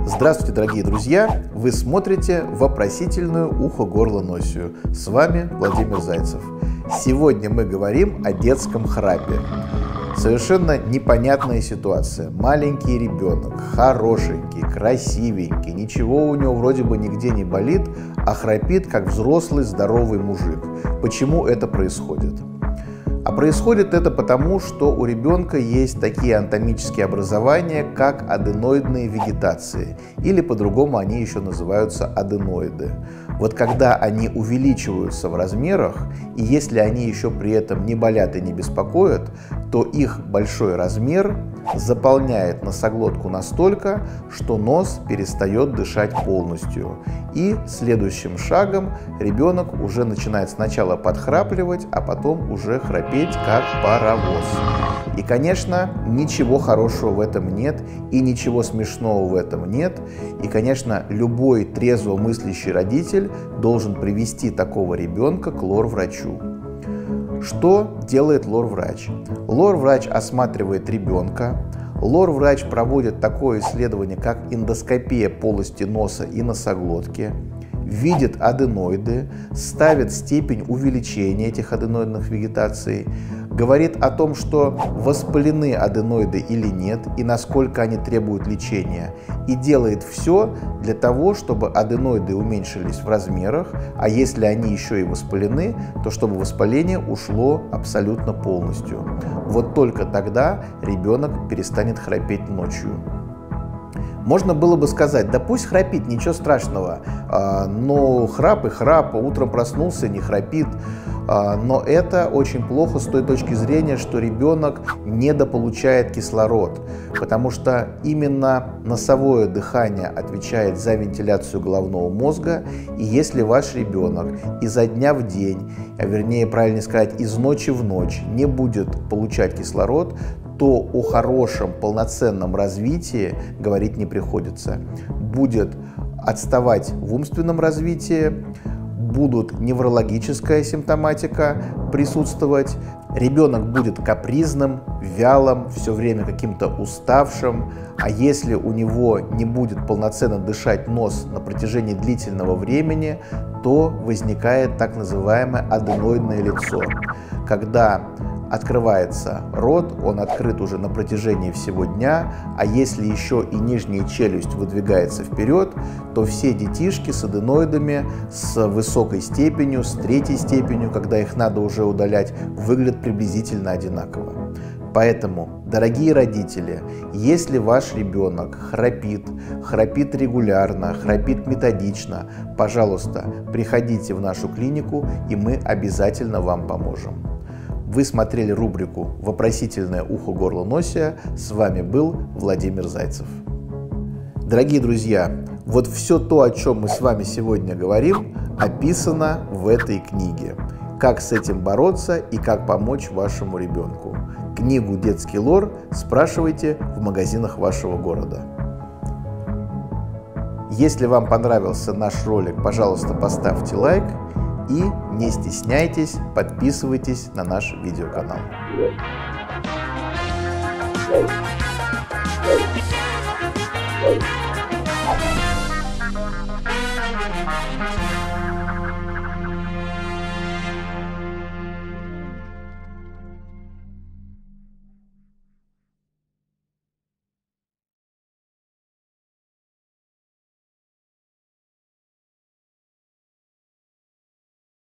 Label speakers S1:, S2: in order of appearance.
S1: Здравствуйте, дорогие друзья! Вы смотрите «Вопросительную ухо-горло-носию». С вами Владимир Зайцев. Сегодня мы говорим о детском храпе. Совершенно непонятная ситуация. Маленький ребенок, хорошенький, красивенький, ничего у него вроде бы нигде не болит, а храпит, как взрослый здоровый мужик. Почему это происходит? А происходит это потому, что у ребенка есть такие анатомические образования, как аденоидные вегетации, или по-другому они еще называются аденоиды. Вот когда они увеличиваются в размерах, и если они еще при этом не болят и не беспокоят, то их большой размер заполняет носоглотку настолько, что нос перестает дышать полностью. И следующим шагом ребенок уже начинает сначала подхрапливать, а потом уже храпеть как паровоз. И, конечно, ничего хорошего в этом нет, и ничего смешного в этом нет. И, конечно, любой трезво мыслящий родитель должен привести такого ребенка к лор-врачу. Что делает лор-врач? Лор-врач осматривает ребенка. Лор-врач проводит такое исследование, как эндоскопия полости носа и носоглотки, видит аденоиды, ставит степень увеличения этих аденоидных вегетаций, говорит о том, что воспалены аденоиды или нет и насколько они требуют лечения, и делает все для того, чтобы аденоиды уменьшились в размерах, а если они еще и воспалены, то чтобы воспаление ушло абсолютно полностью. Вот только тогда ребенок перестанет храпеть ночью. Можно было бы сказать, да пусть храпит, ничего страшного, но храп и храп, утром проснулся, не храпит. Но это очень плохо с той точки зрения, что ребенок недополучает кислород, потому что именно носовое дыхание отвечает за вентиляцию головного мозга, и если ваш ребенок изо дня в день, а вернее правильнее сказать, из ночи в ночь не будет получать кислород, то о хорошем полноценном развитии говорить не приходится. Будет отставать в умственном развитии, будут неврологическая симптоматика присутствовать, ребенок будет капризным, вялым, все время каким-то уставшим, а если у него не будет полноценно дышать нос на протяжении длительного времени, то возникает так называемое аденоидное лицо, когда открывается рот, он открыт уже на протяжении всего дня, а если еще и нижняя челюсть выдвигается вперед, то все детишки с аденоидами с высокой степенью, с третьей степенью, когда их надо уже удалять, выглядят приблизительно одинаково. Поэтому, дорогие родители, если ваш ребенок храпит регулярно, храпит методично, пожалуйста, приходите в нашу клинику, и мы обязательно вам поможем. Вы смотрели рубрику «Вопросительное ухо-горло-носия». С вами был Владимир Зайцев. Дорогие друзья, вот все то, о чем мы с вами сегодня говорим, описано в этой книге. Как с этим бороться и как помочь вашему ребенку. Книгу «Детский лор» спрашивайте в магазинах вашего города. Если вам понравился наш ролик, пожалуйста, поставьте лайк. И не стесняйтесь, подписывайтесь на наш видеоканал.
S2: Hey.